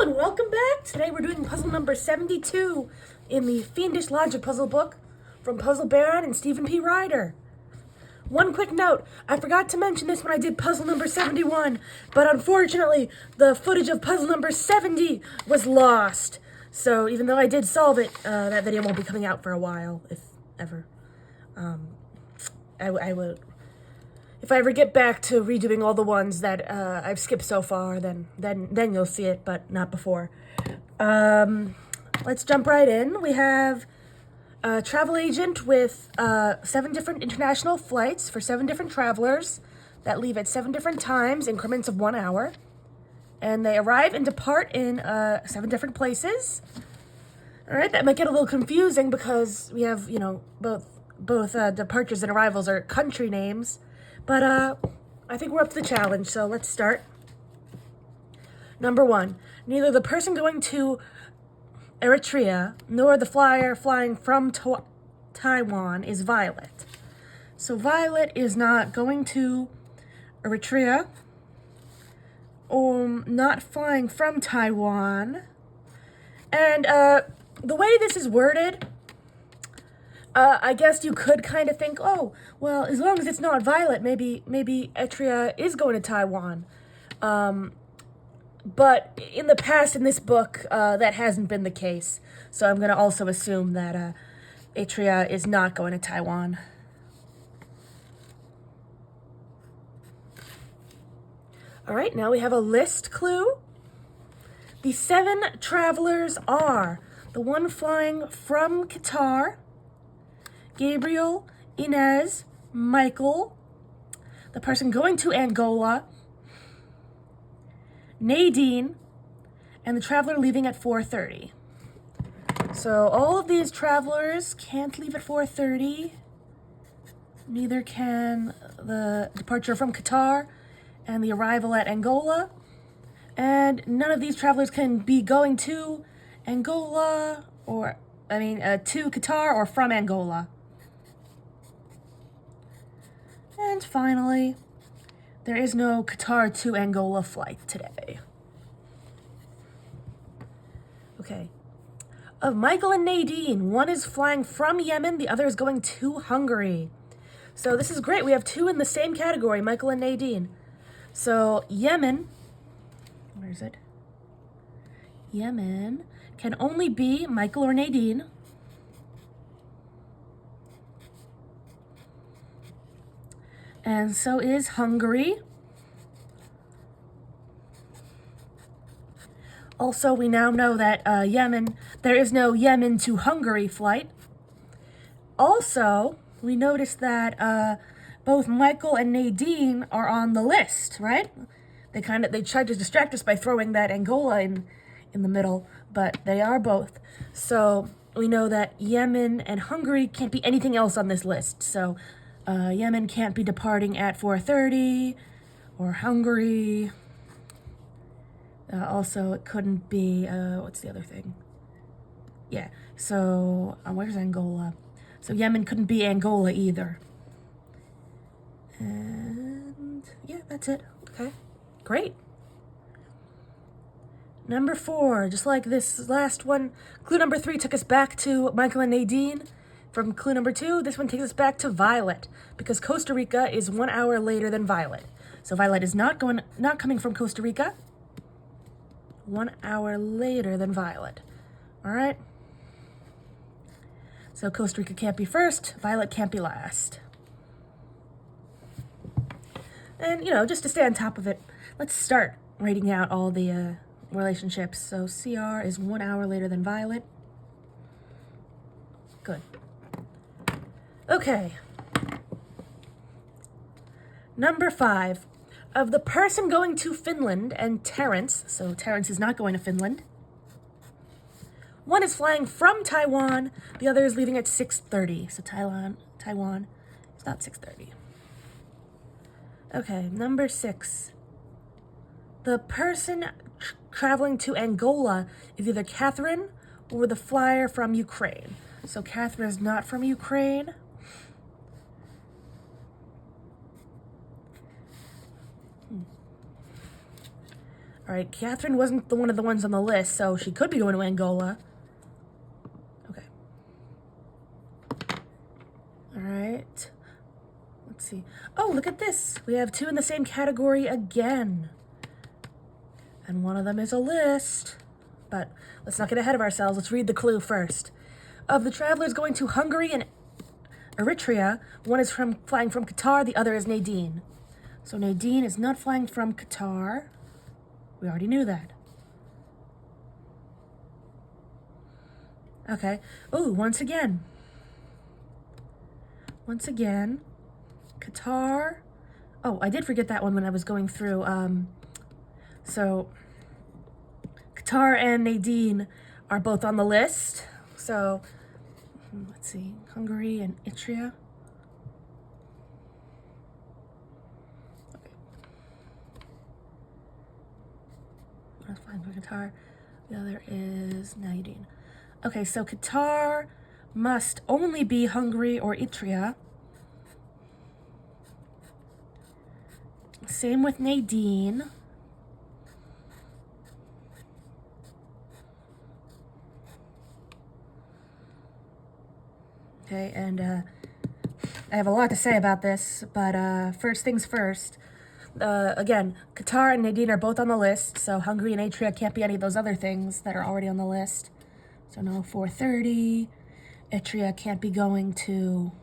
and welcome back. Today we're doing puzzle number 72 in the Fiendish Logic Puzzle book from Puzzle Baron and Stephen P. Ryder. One quick note, I forgot to mention this when I did puzzle number 71, but unfortunately the footage of puzzle number 70 was lost. So even though I did solve it, that video won't be coming out for a while, if ever. I will... If I ever get back to redoing all the ones that I've skipped so far, then you'll see it, but not before. Let's jump right in. We have a travel agent with 7 different international flights for 7 different travelers that leave at 7 different times, increments of 1 hour. And they arrive and depart in 7 different places. All right, that might get a little confusing because we have, you know, both departures and arrivals are country names. But I think we're up to the challenge, so let's start. Number 1, neither the person going to Eritrea nor the flyer flying from Taiwan is Violet. So Violet is not going to Eritrea or not flying from Taiwan. And the way this is worded, I guess you could kind of think, oh, well, as long as it's not Violet, maybe Eritrea is going to Taiwan. But in the past, in this book, that hasn't been the case. So I'm going to also assume that Eritrea is not going to Taiwan. All right, now we have a list clue. The 7 travelers are the one flying from Qatar, Gabriel, Inez, Michael, the person going to Angola, Nadine, and the traveler leaving at 4:30. So all of these travelers can't leave at 4:30. Neither can the departure from Qatar and the arrival at Angola. And none of these travelers can be going to Angola to Qatar or from Angola. And finally, there is no Qatar to Angola flight today. Okay. Of Michael and Nadine, one is flying from Yemen, the other is going to Hungary. So this is great. We have 2 in the same category, Michael and Nadine. So Yemen, where is it? Yemen can only be Michael or Nadine. And so is Hungary. Also, we now know that there is no Yemen to Hungary flight. Also, we noticed that both Michael and Nadine are on the list, right? They tried to distract us by throwing that Angola in the middle, but they are both. So we know that Yemen and Hungary can't be anything else on this list. So Yemen can't be departing at 4:30, or Hungary. Also, it couldn't be, what's the other thing? Yeah, so where's Angola? So Yemen couldn't be Angola either. And yeah, that's it. Okay, great. Number 4, just like this last one, clue number 3 took us back to Michael and Nadine. From clue number 2, this one takes us back to Violet, because Costa Rica is 1 hour later than Violet. So Violet is not coming from Costa Rica. 1 hour later than Violet. All right? So Costa Rica can't be first, Violet can't be last. And, you know, just to stay on top of it, let's start writing out all the relationships. So CR is 1 hour later than Violet. Good. Okay. Number 5. Of the person going to Finland and Terence, so Terence is not going to Finland. One is flying from Taiwan, the other is leaving at 6:30. So Taiwan is not 6:30. Okay, number 6. The person traveling to Angola is either Catherine or the flyer from Ukraine. So Catherine is not from Ukraine. All right, Catherine wasn't one of the ones on the list, so she could be going to Angola. Okay. All right. Let's see. Oh, look at this. We have 2 in the same category again. And one of them is a list. But let's not get ahead of ourselves. Let's read the clue first. Of the travelers going to Hungary and Eritrea, one is flying from Qatar, the other is Nadine. So Nadine is not flying from Qatar. We already knew that. Okay. Oh, once again, Qatar. Oh, I did forget that one when I was going through. So Qatar and Nadine are both on the list. So let's see, Hungary and Eritrea. One is flying for Qatar. The other is Nadine. Okay, so Qatar must only be Hungary or Eritrea. Same with Nadine. Okay, and I have a lot to say about this, but first things first. Again, Qatar and Nadine are both on the list, so Hungary and Eritrea can't be any of those other things that are already on the list. So no 4:30. Eritrea can't be going to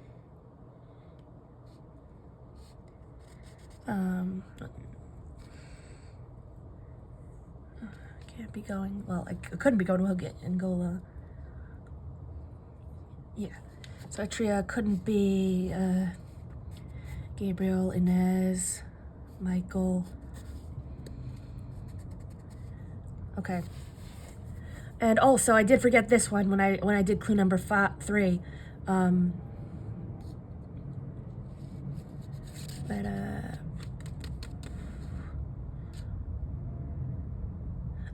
can't be going, well, I couldn't be going to Angola. Yeah. So Eritrea couldn't be Gabriel, Inez, Michael. Okay. And also, I did forget this one when I did clue number 3. I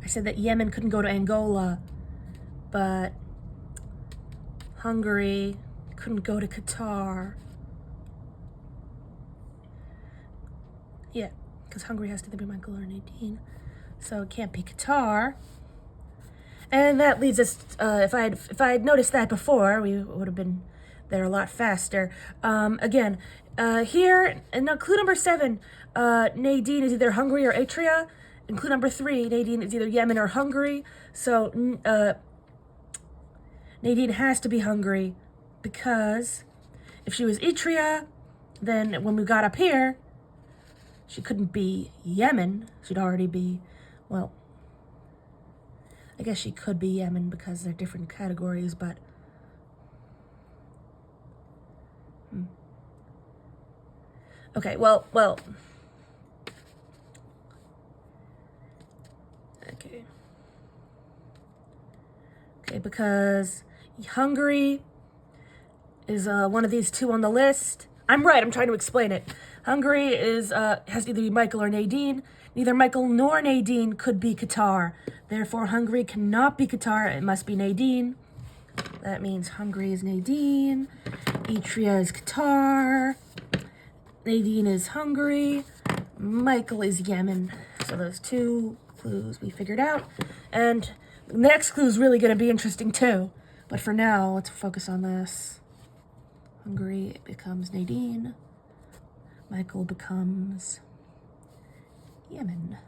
said that Yemen couldn't go to Angola, but Hungary couldn't go to Qatar. Yeah, because Hungary has to either be Michael or Nadine, so it can't be Qatar. And that leads us, if I had noticed that before, we would have been there a lot faster. Again, here, in clue number 7, Nadine is either Hungary or Eritrea. In clue number 3, Nadine is either Yemen or Hungary. So Nadine has to be Hungary, because if she was Eritrea, then when we got up here, she couldn't be Yemen. She'd already be, well, I guess she could be Yemen because they're different categories, but okay, well, okay, because Hungary is one of these 2 on the list. I'm right, I'm trying to explain it. Hungary is has to either be Michael or Nadine. Neither Michael nor Nadine could be Qatar. Therefore, Hungary cannot be Qatar. It must be Nadine. That means Hungary is Nadine. Eritrea is Qatar. Nadine is Hungary. Michael is Yemen. So those 2 clues we figured out. And the next clue is really going to be interesting too. But for now, let's focus on this. Hungary becomes Nadine. Michael becomes Yemen.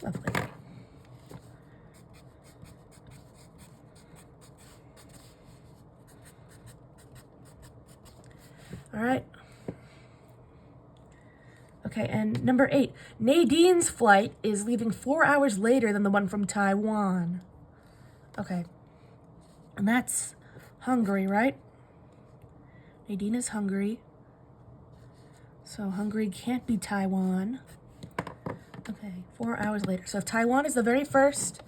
Lovely. All right. Okay, and number 8. Nadine's flight is leaving 4 hours later than the one from Taiwan. Okay. And that's Hungary, right? Nadine is Hungary. So Hungary can't be Taiwan. Okay, 4 hours later. So if Taiwan is the very first,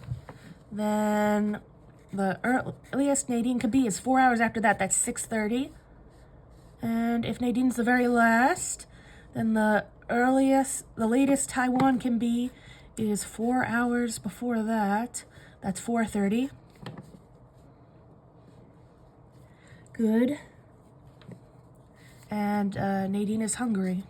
then the earliest Nadine could be is 4 hours after that. That's 6:30. And if Nadine's the very last, then the latest Taiwan can be is 4 hours before that. That's 4:30. Good. And Nadine is Hungary.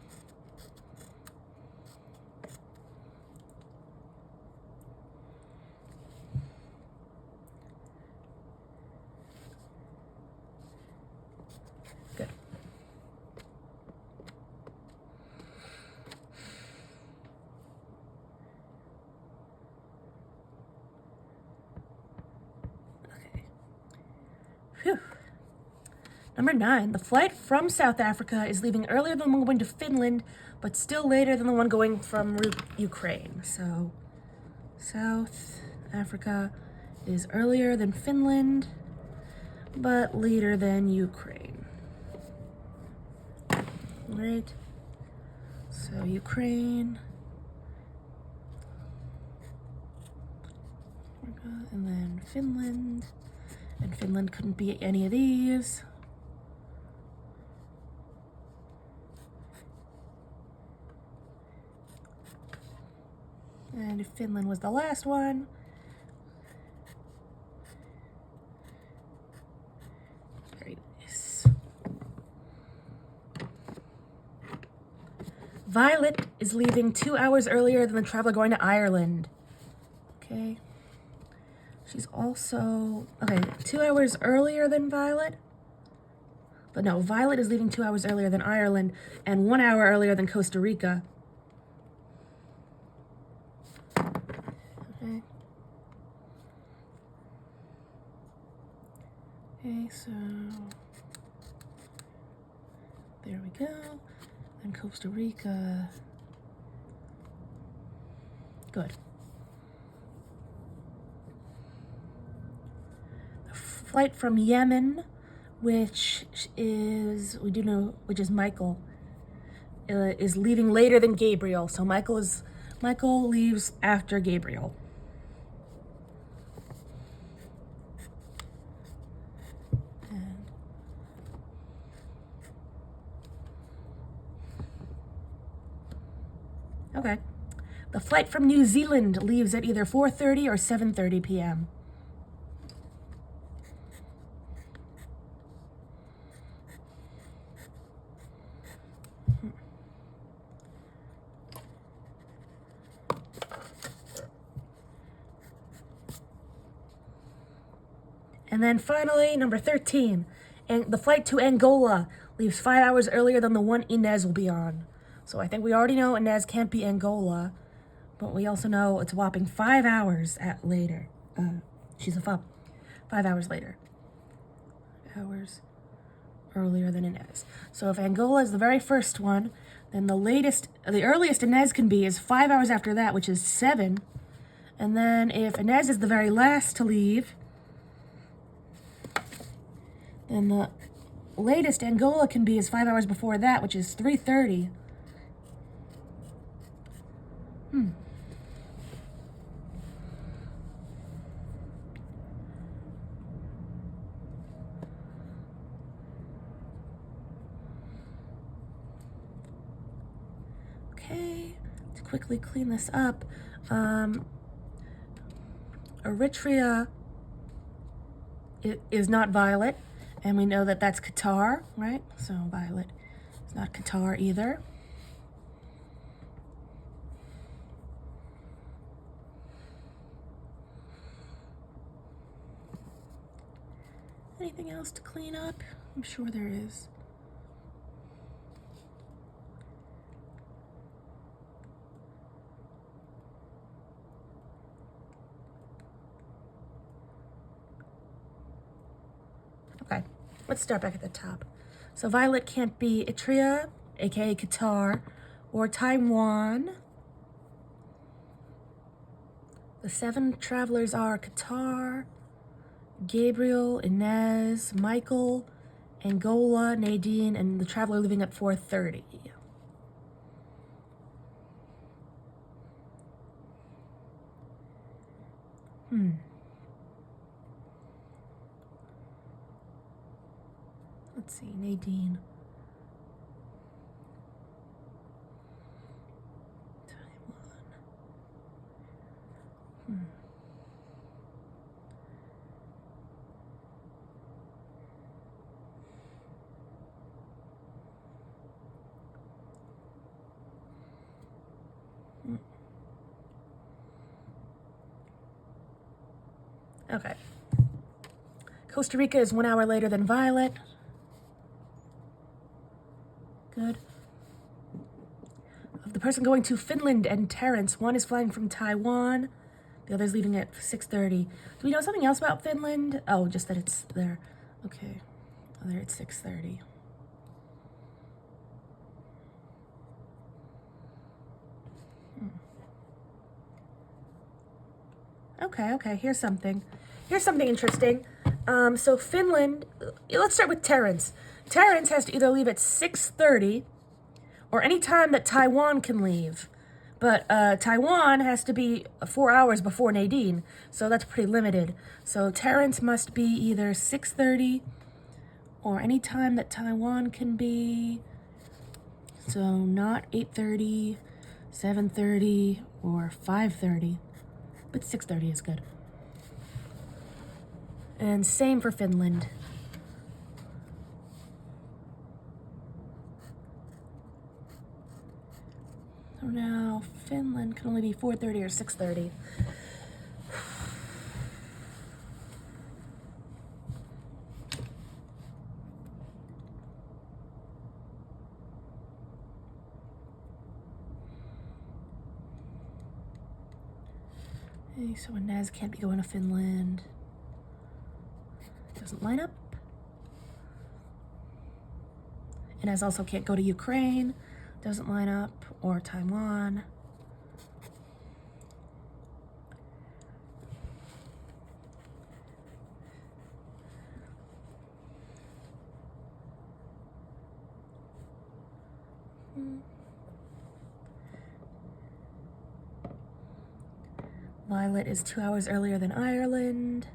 Good. Okay. Phew. Number 9, the flight from South Africa is leaving earlier than the one going to Finland, but still later than the one going from Ukraine. So, South Africa is earlier than Finland, but later than Ukraine. Right? So, Ukraine. And then Finland. And Finland couldn't be any of these. And Finland was the last one. Very nice. Violet is leaving 2 hours earlier than the traveler going to Ireland. Okay. She's also, okay, 2 hours earlier than Violet. But no, Violet is leaving 2 hours earlier than Ireland and 1 hour earlier than Costa Rica. Okay. Okay, so there we go. And Costa Rica. Good. The flight from Yemen, which is, we do know, which is Michael, is leaving later than Gabriel. So Michael leaves after Gabriel. Okay. The flight from New Zealand leaves at either 4:30 or 7:30 p.m. And then finally, number 13, and the flight to Angola leaves 5 hours earlier than the one Inez will be on. So I think we already know Inez can't be Angola, but we also know it's a whopping 5 hours later. She's a 5 hours later. Hours earlier than Inez. So if Angola is the very first one, then the earliest Inez can be is 5 hours after that, which is 7. And then if Inez is the very last to leave, then the latest Angola can be is 5 hours before that, which is 3:30. Okay, to quickly clean this up, Eritrea is not Violet, and we know that that's Qatar, right? So Violet is not Qatar either. Anything else to clean up? I'm sure there is. Okay, let's start back at the top. So Violet can't be Eritrea, aka Qatar, or Taiwan. The 7 travelers are Qatar, Gabriel, Inez, Michael, Angola, Nadine, and the traveler leaving at 4:30. Let's see, Nadine. Taiwan. Okay. Costa Rica is 1 hour later than Violet. Good. Of the person going to Finland and Terrence, one is flying from Taiwan, the other's leaving at 6:30. Do we know something else about Finland? Oh, just that it's there. Okay. Oh, they're at 6:30. Okay, here's something. Here's something interesting. So Finland, let's start with Terrence. Terrence has to either leave at 6:30 or any time that Taiwan can leave. But Taiwan has to be 4 hours before Nadine, so that's pretty limited. So Terrence must be either 6:30 or any time that Taiwan can be. So not 8:30, 7:30, or 5:30. But 6:30 is good. And same for Finland. So now Finland can only be 4:30 or 6:30. Okay, so Inez can't be going to Finland. Doesn't line up. Inez also can't go to Ukraine. Doesn't line up. Or Taiwan. Violet is 2 hours earlier than Ireland.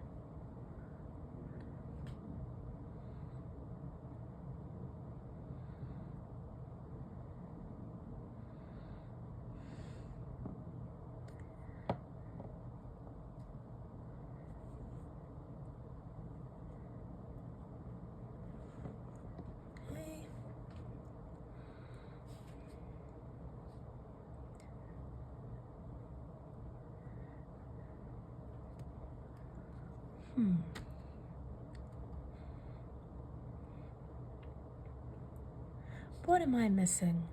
What am I missing?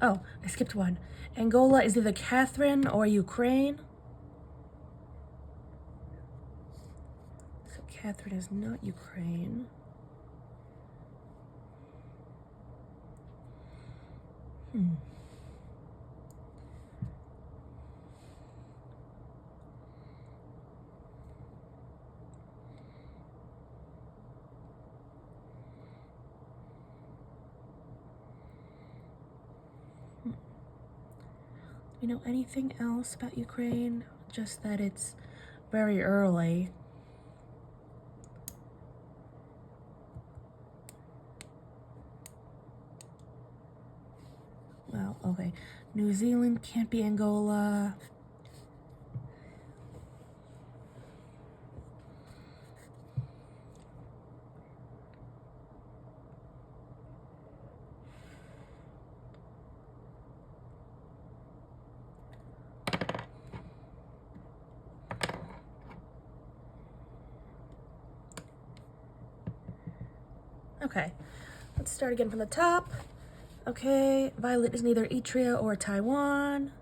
Oh, I skipped one. Angola is either Catherine or Ukraine. So Catherine is not Ukraine. You know anything else about Ukraine? Just that it's very early. Well, okay. New Zealand can't be Angola. Okay, let's start again from the top. Okay, Violet is neither Eritrea or Taiwan.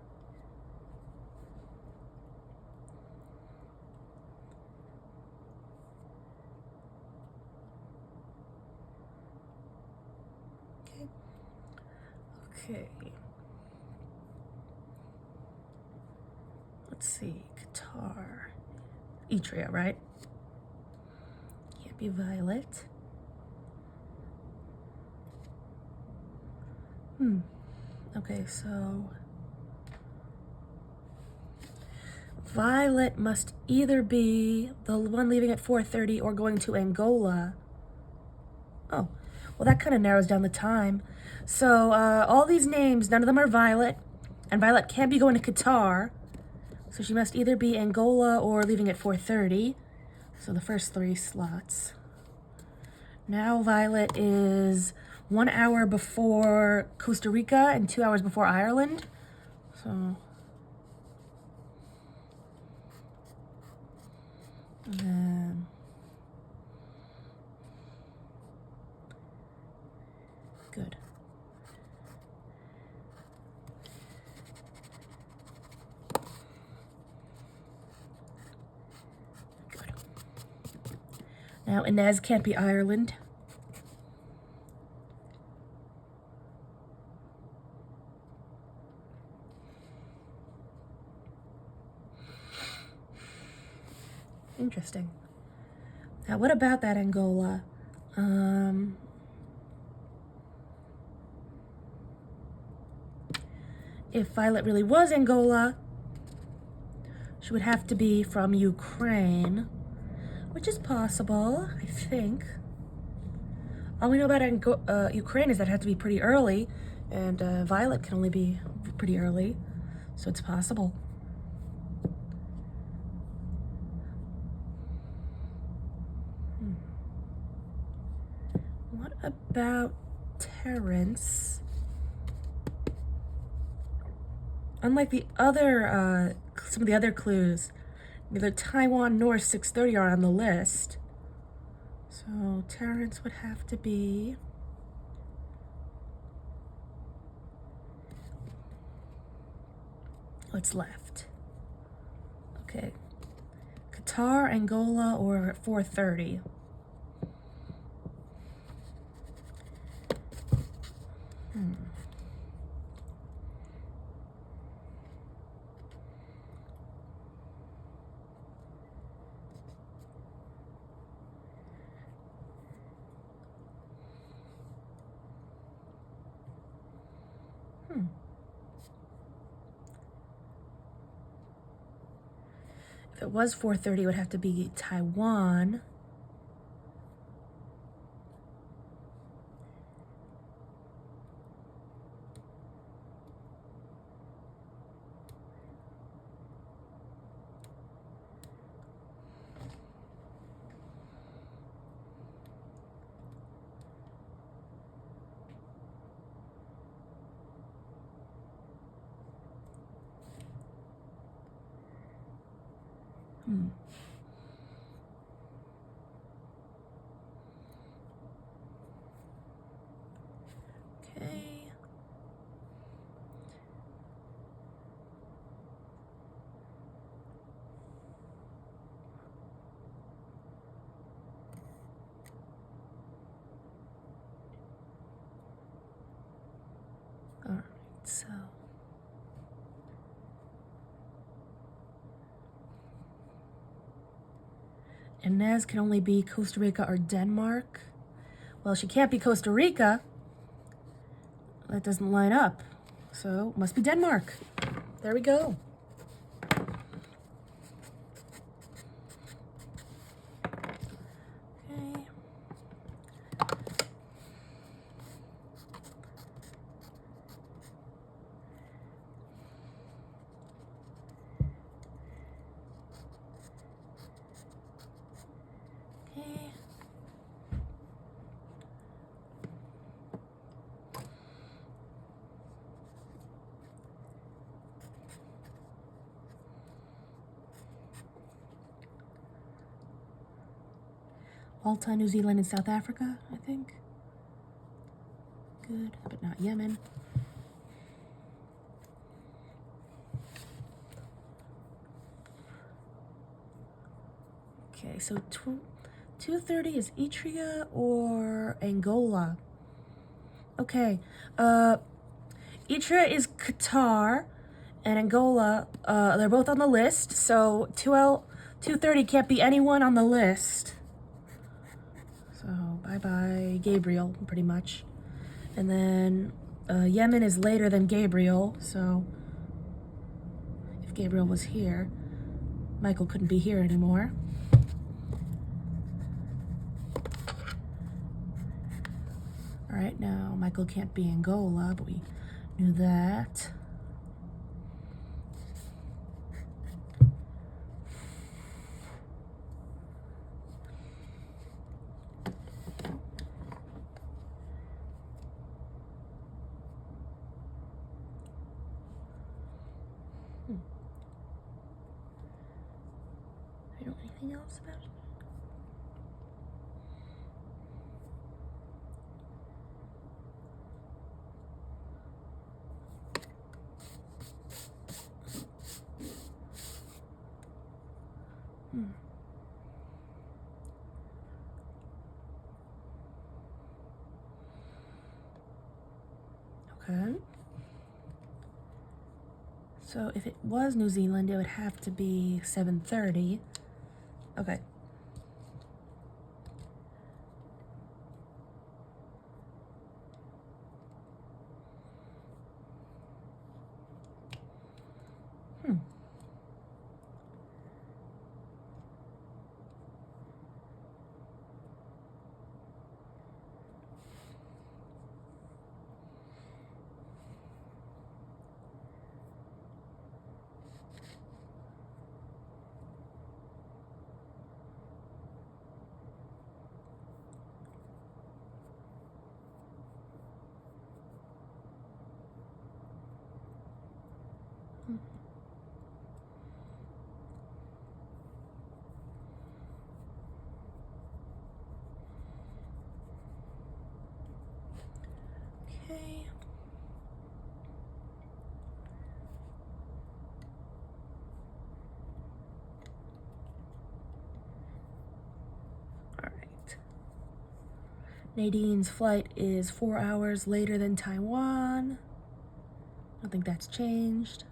Okay. let's see, Qatar. Etria, right? Can't be violet. Okay, so violet must either be the one leaving at 4:30 or going to Angola. Oh, well, that kind of narrows down the time. So all these names, none of them are violet, and violet can't be going to Qatar. So she must either be Angola or leaving at 4:30. So the first 3 slots. Now violet is 1 hour before Costa Rica and 2 hours before Ireland. So, and then good. Good. Now Inez can't be Ireland. Interesting. Now, what about that Angola? If Violet really was Angola, she would have to be from Ukraine, which is possible, I think. All we know about Ukraine is that it had to be pretty early, and Violet can only be pretty early, so it's possible. What about Terrence? Unlike the other, some of the other clues, neither Taiwan nor 6:30 are on the list. So Terrence would have to be what's left. Okay, Qatar, Angola, or 4:30. If it was 4:30, it would have to be Taiwan. Okay. All right, so Inez can only be Costa Rica or Denmark. Well, she can't be Costa Rica. That doesn't line up. So, must be Denmark. There we go. Okay. Okay. Malta, New Zealand, and South Africa, I think. Good, but not Yemen. Okay, so 2:30 is Etria or Angola? Okay, Etria is Qatar, and Angola, they're both on the list, so 230 can't be anyone on the list. So bye-bye Gabriel, pretty much. And then Yemen is later than Gabriel, so if Gabriel was here, Michael couldn't be here anymore. All right, now Michael can't be Angola, but we knew that. I don't know anything else about it. Okay. So if it was New Zealand, it would have to be 7:30. Okay. Okay. All right. Nadine's flight is 4 hours later than Taiwan. I don't think that's changed.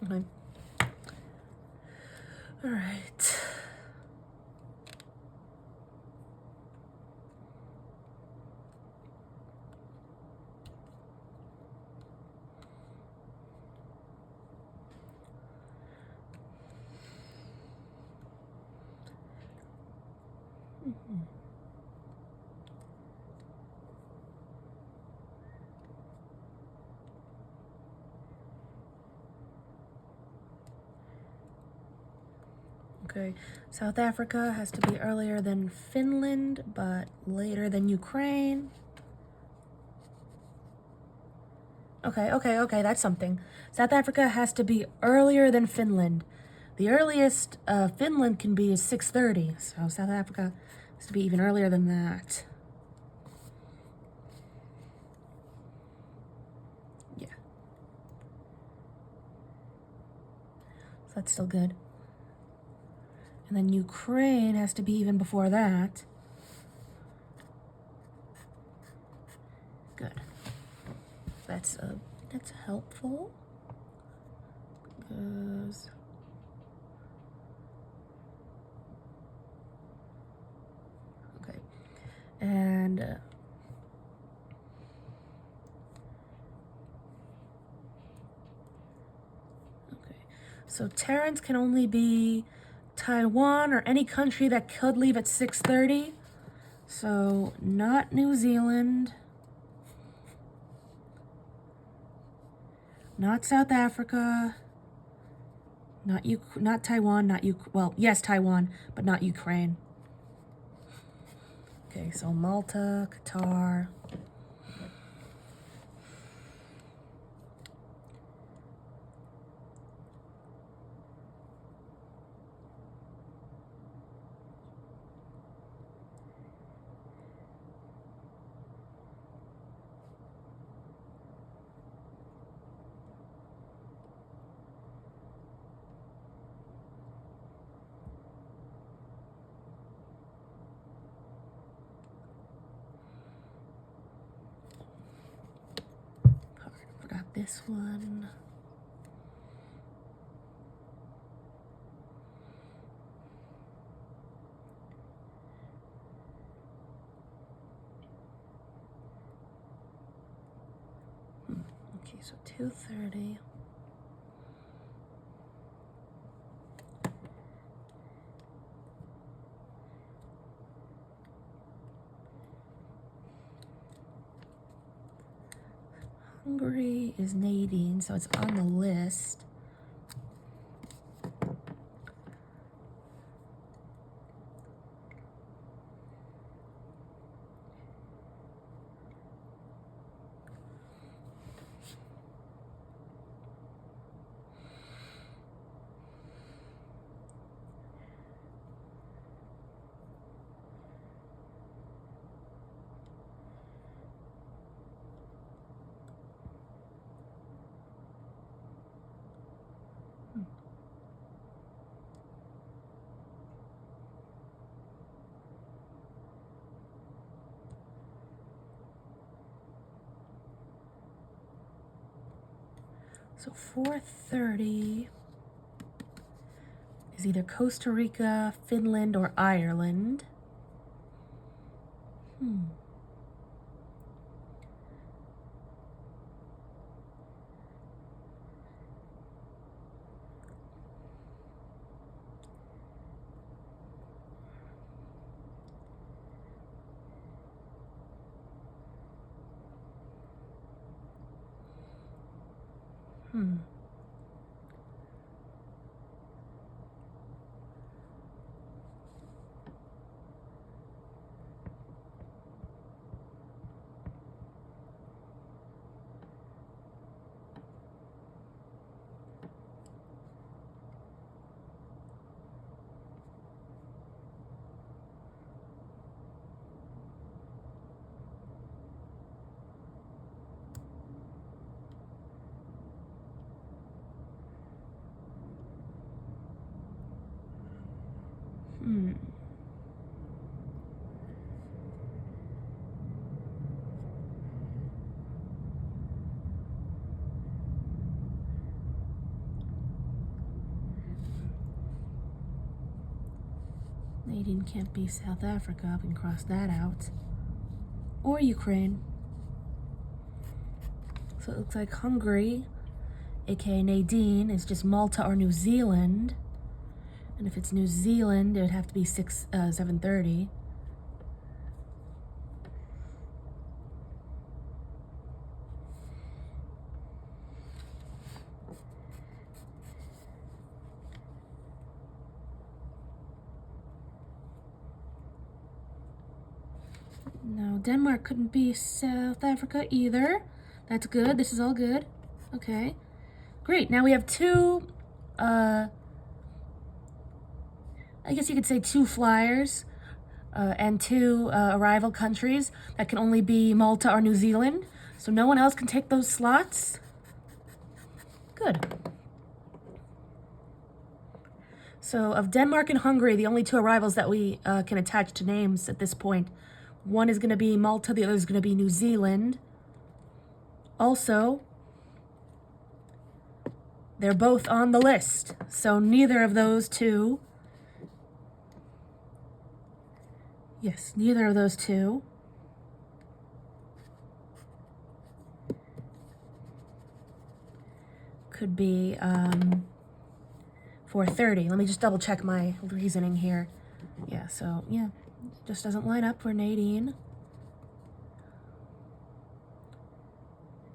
Okay. All right. Okay, South Africa has to be earlier than Finland, but later than Ukraine. Okay, that's something. South Africa has to be earlier than Finland. The earliest Finland can be is 6:30, so South Africa has to be even earlier than that. Yeah. So that's still good. And then Ukraine has to be even before that. that's helpful. Because okay, and okay, so Terrence can only be Taiwan or any country that could leave at 6:30. So not New Zealand, not South Africa, not Taiwan, well, yes, Taiwan, but not Ukraine. Okay, so Malta, Qatar. Forgot this one. Okay, so 2:30. Hungary is Nadine, so it's on the list. So 4:30 is either Costa Rica, Finland, or Ireland. Nadine can't be South Africa. We can cross that out. Or Ukraine. So it looks like Hungary, aka Nadine, is just Malta or New Zealand. And if it's New Zealand, it would have to be 7:30. No, Denmark couldn't be South Africa either. That's good. This is all good. Okay. Great. Now we have two, I guess you could say two flyers and two arrival countries that can only be Malta or New Zealand. So no one else can take those slots. Good. So of Denmark and Hungary, the only two arrivals that we can attach to names at this point, one is going to be Malta, the other is going to be New Zealand. Also, they're both on the list, so neither of those two, yes, neither of those two could be 430. Let me just double check my reasoning here. Yeah, so yeah, it just doesn't line up for Nadine.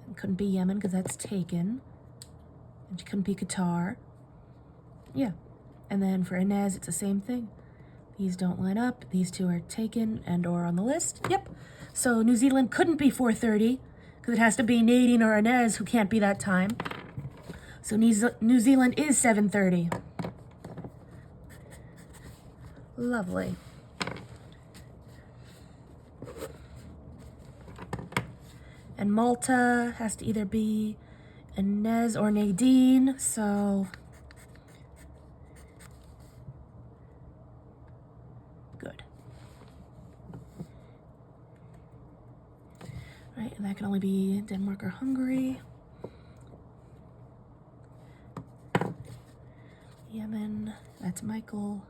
It couldn't be Yemen because that's taken. And she couldn't be Qatar. Yeah, and then for Inez, it's the same thing. These don't line up. These two are taken and or on the list. Yep. So New Zealand couldn't be 430 because it has to be Nadine or Inez who can't be that time. So New Zealand is 7:30. Lovely. And Malta has to either be Inez or Nadine, so good. Right, and that can only be Denmark or Hungary. Yemen, that's Michael.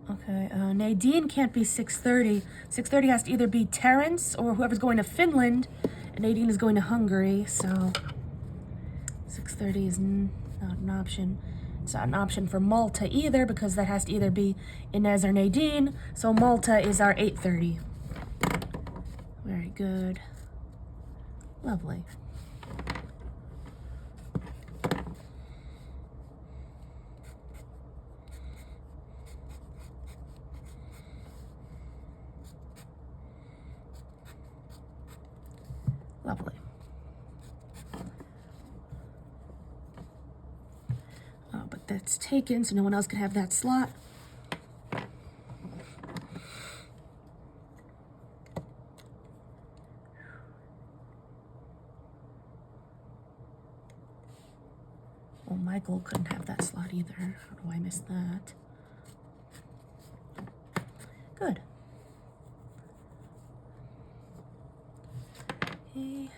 Okay, Nadine can't be 6:30. 6:30 has to either be Terence or whoever's going to Finland, and Nadine is going to Hungary, so 6:30 is not an option. It's not an option for Malta either because that has to either be Inez or Nadine, so Malta is our 8:30. Very good. Lovely. Lovely. Oh, but that's taken, so no one else can have that slot. Well, Michael couldn't have that slot either. How do I miss that? Good. Okay.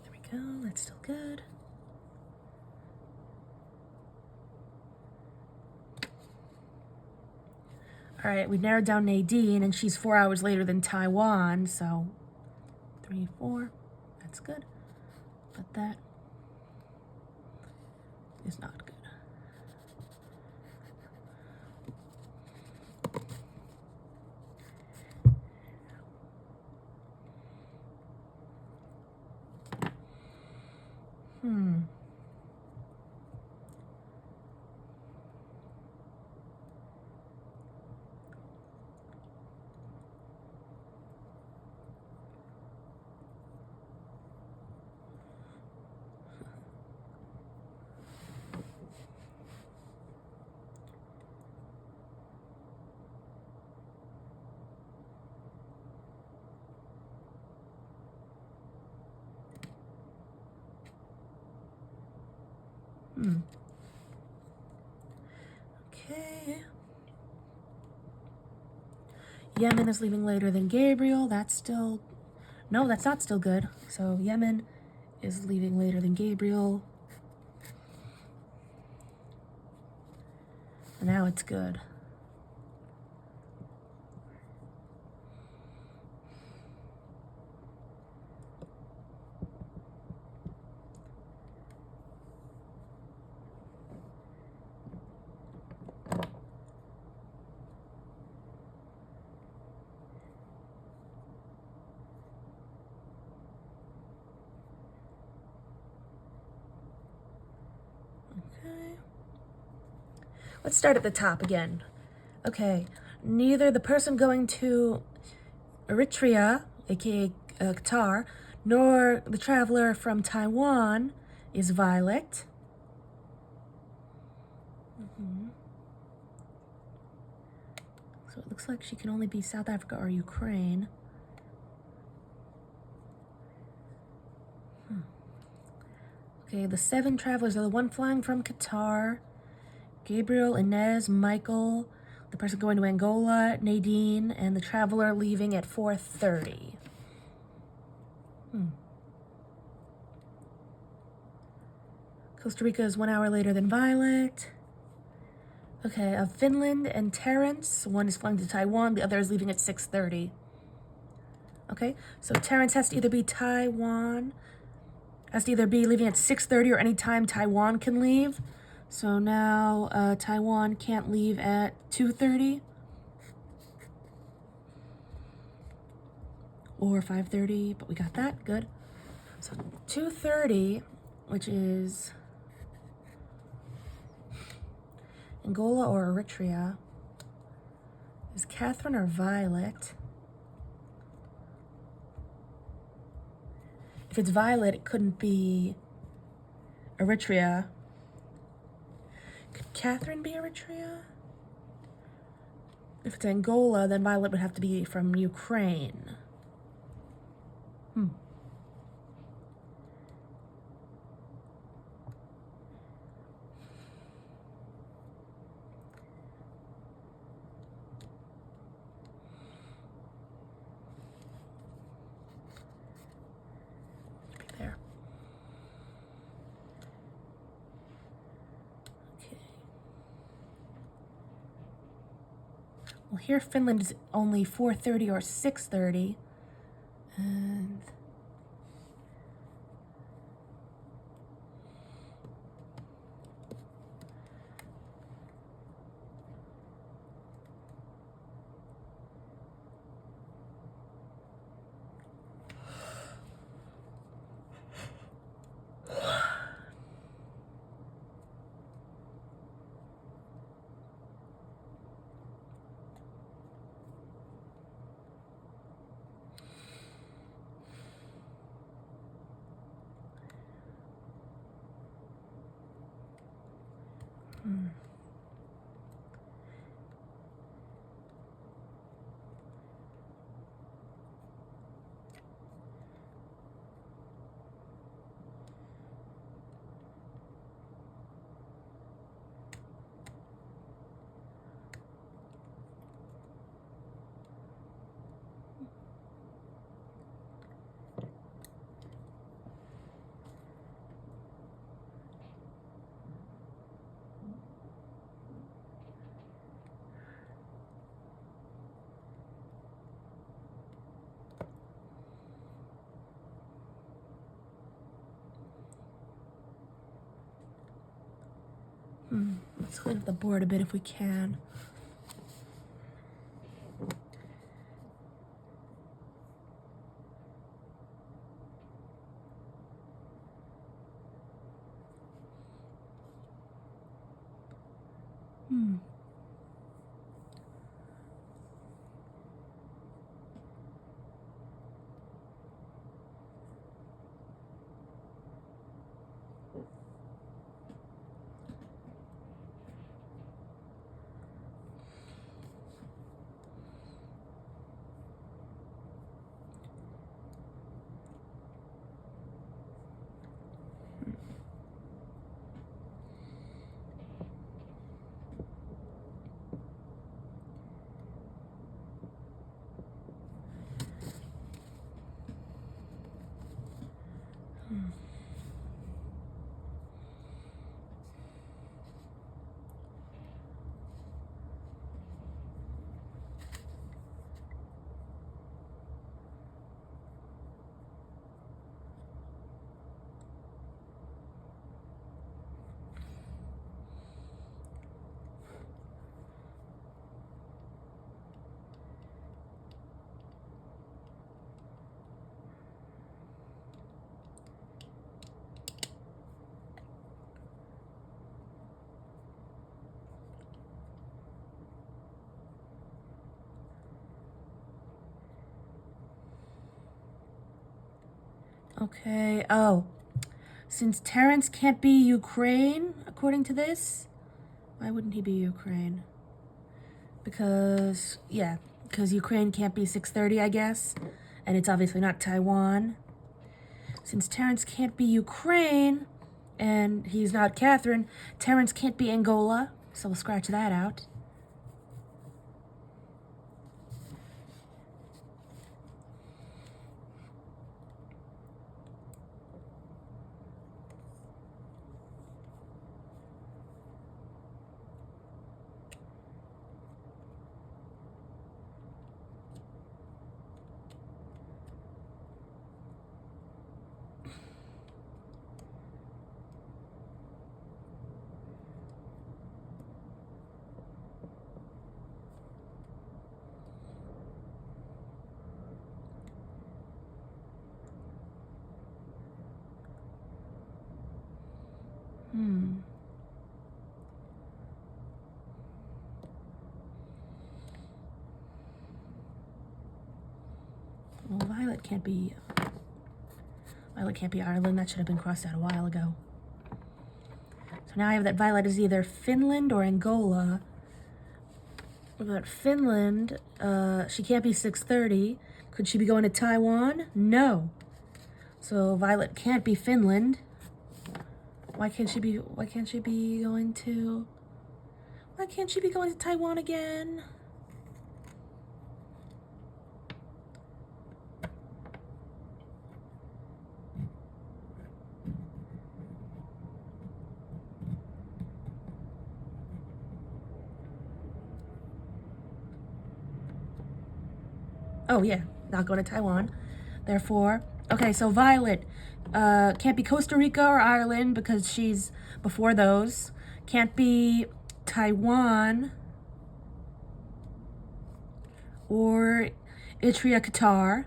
There we go, that's still good. All right, we've narrowed down Nadine, and she's 4 hours later than Taiwan, so 3, 4, that's good. But that is not good. Okay. Yemen is leaving later than Gabriel. That's still... No, that's not still good. So Yemen is leaving later than Gabriel. And now it's good. Okay. Let's start at the top again. Okay, neither the person going to Eritrea, aka Qatar, Nor the traveler from Taiwan is Violet. So it looks like she can only be South Africa or Ukraine. Okay, the 7 travelers are the one flying from Qatar, Gabriel, Inez, Michael, the person going to Angola, Nadine, and the traveler leaving at 4:30. Costa Rica is 1 hour later than Violet. Okay, of Finland and Terrence, one is flying to Taiwan, the other is leaving at 6:30. Okay, so Terrence has to either be Taiwan, has to either be leaving at 6:30 or any time Taiwan can leave. So now Taiwan can't leave at 2:30 or 5:30, but we got that, good. So 2:30, which is Angola or Eritrea. Is Catherine or Violet? If it's Violet, it couldn't be Eritrea. Could Catherine be Eritrea? If it's Angola, then Violet would have to be from Ukraine. There. Okay. Well, here Finland is only 4:30 or 6:30. And let's clean up the board a bit if we can. Okay, oh. Since Terrence can't be Ukraine, according to this, why wouldn't he be Ukraine? Because Ukraine can't be 6:30, I guess. And it's obviously not Taiwan. Since Terrence can't be Ukraine, and he's not Catherine, Terrence can't be Angola, so we'll scratch that out. Well, Violet can't be Ireland. That should have been crossed out a while ago. So now I have that Violet is either Finland or Angola. But Finland, she can't be 6:30. Could she be going to Taiwan? No. So Violet can't be Finland. Why can't she be going to Taiwan again? Oh yeah, not going to Taiwan. Therefore, okay, so Violet can't be Costa Rica or Ireland because she's before those. Can't be Taiwan or Eritrea, Qatar.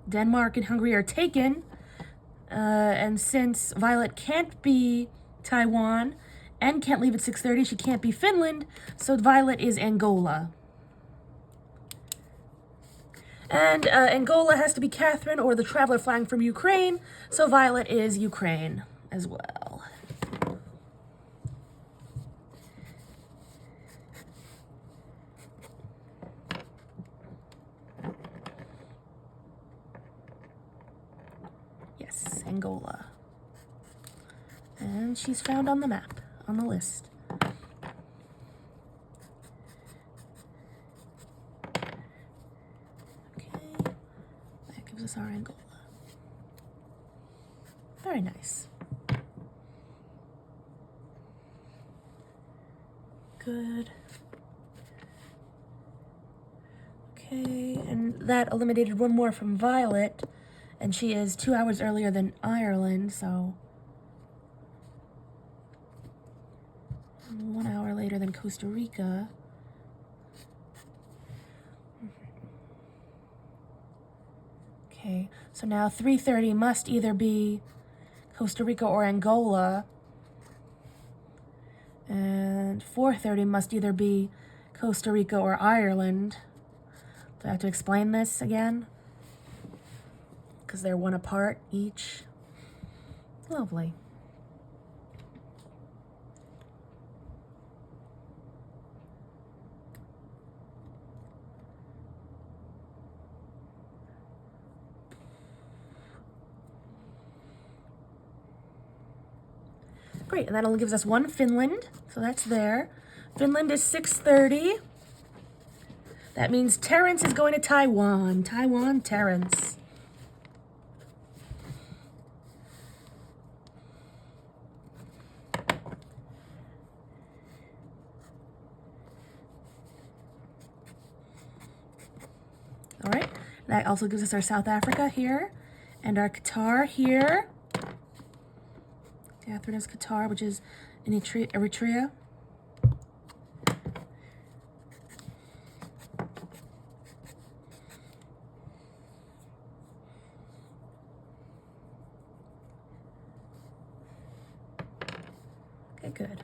Denmark and Hungary are taken. And since Violet can't be Taiwan and can't leave at 6:30, she can't be Finland, so Violet is Angola. And Angola has to be Catherine or the traveler flying from Ukraine, so Violet is Ukraine as well. Yes, Angola. And she's found on the map, on the list. Gives us our Angola. Very nice. Good. Okay, and that eliminated one more from Violet, and she is 2 hours earlier than Ireland, so 1 hour later than Costa Rica. Okay, so now 3:30 must either be Costa Rica or Angola, and 4:30 must either be Costa Rica or Ireland. Do I have to explain this again? Because they're one apart each. Lovely. Great, and that only gives us one Finland, so that's there. Finland is 6:30. That means Terrence is going to Taiwan. Taiwan, Terrence. All right, that also gives us our South Africa here, and our Qatar here. Catherine is Qatar, which is in Eritrea. Okay, good.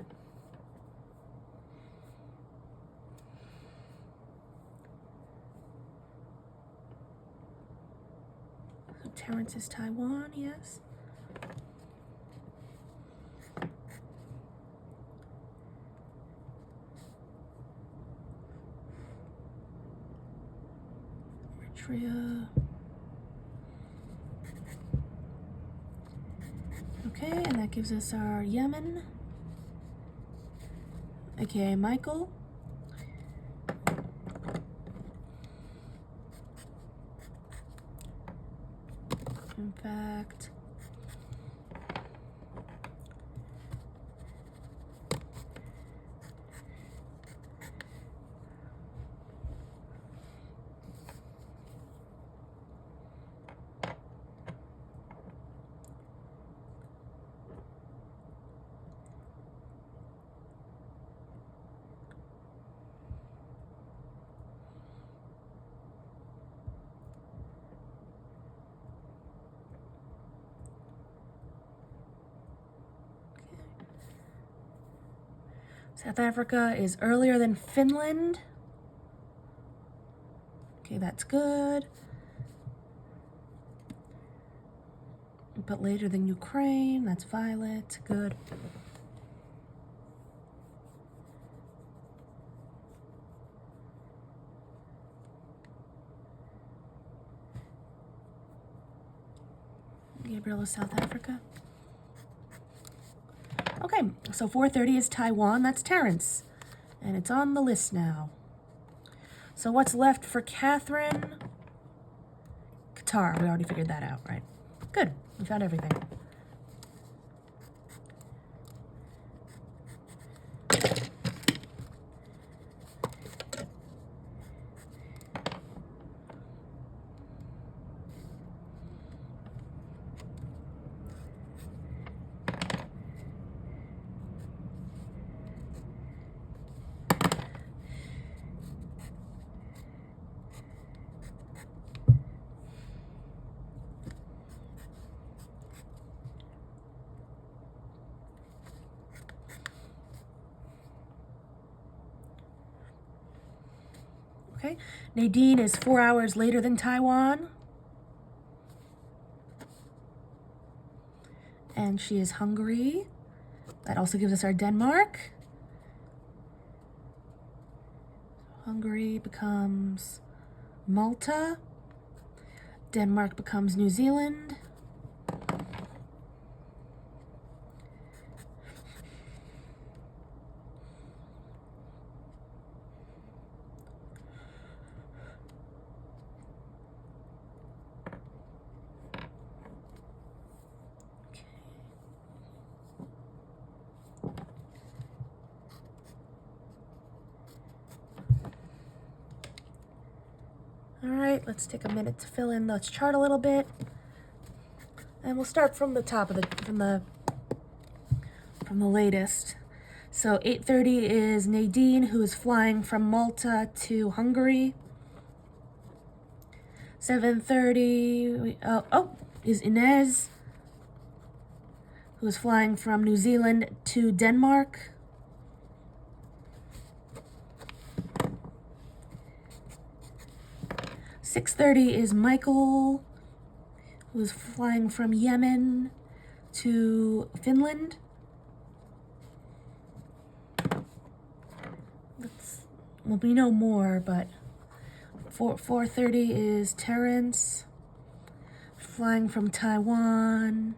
So Terrence is Taiwan, yes. Eritrea. Okay, and that gives us our Yemen. Okay, Michael. In fact, South Africa is earlier than Finland. Okay, that's good. But later than Ukraine, that's Violet, good. Gabriel is South Africa. Okay, so 430 is Taiwan, that's Terrence. And it's on the list now. So what's left for Catherine? Qatar, we already figured that out, right? Good, we found everything. Okay, Nadine is 4 hours later than Taiwan. And she is Hungary. That also gives us our Denmark. Hungary becomes Malta. Denmark becomes New Zealand. All right, let's take a minute to fill in this chart a little bit. And we'll start from the top of from the latest. So 8:30 is Nadine, who is flying from Malta to Hungary. 7:30 is Inez, who is flying from New Zealand to Denmark. .30 is Michael, who is flying from Yemen to Finland. Well, we know more, but 4:30 is Terrence, flying from Taiwan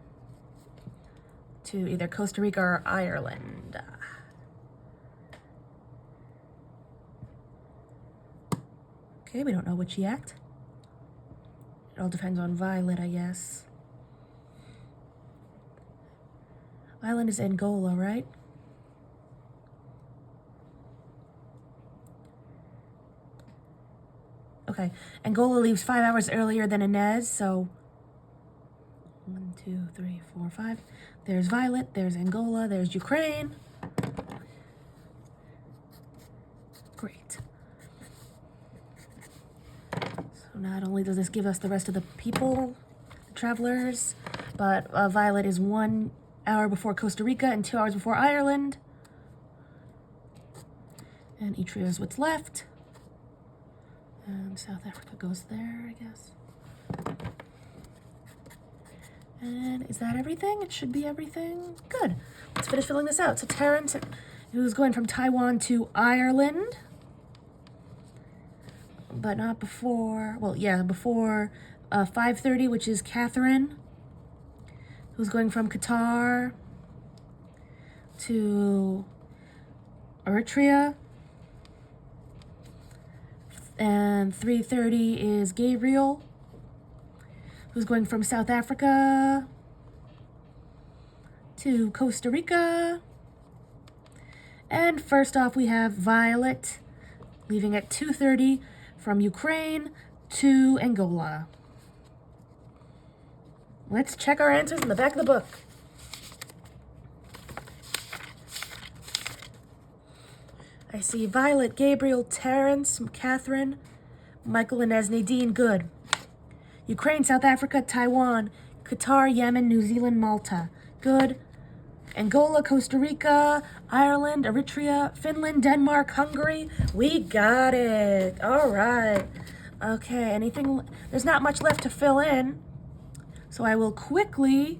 to either Costa Rica or Ireland. Okay, we don't know which yet. It all depends on Violet, I guess. Island is Angola, right? Okay, Angola leaves 5 hours earlier than Inez, so 1, 2, 3, 4, 5. There's Violet, there's Angola, there's Ukraine. Great. So not only does this give us the rest of the people, the travelers, but Violet is 1 hour before Costa Rica and 2 hours before Ireland. And Eritrea is what's left. And South Africa goes there, I guess. And is that everything? It should be everything. Good. Let's finish filling this out. So Terrence, who's going from Taiwan to Ireland, but not before, well, yeah, before 5:30, which is Catherine, who's going from Qatar to Eritrea. And 3:30 is Gabriel, who's going from South Africa to Costa Rica. And first off, we have Violet, leaving at 2:30 from Ukraine to Angola. Let's check our answers in the back of the book. I see Violet, Gabriel, Terrence, Catherine, Michael, and Nadine. Good. Ukraine, South Africa, Taiwan, Qatar, Yemen, New Zealand, Malta. Good. Angola, Costa Rica, Ireland, Eritrea, Finland, Denmark, Hungary. We got it. All right. Okay, anything? There's not much left to fill in. So I will quickly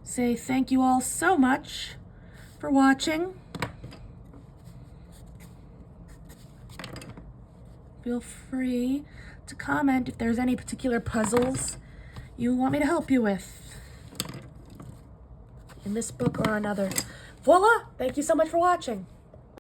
say thank you all so much for watching. Feel free to comment if there's any particular puzzles you want me to help you with in this book or another. Voila! Thank you so much for watching.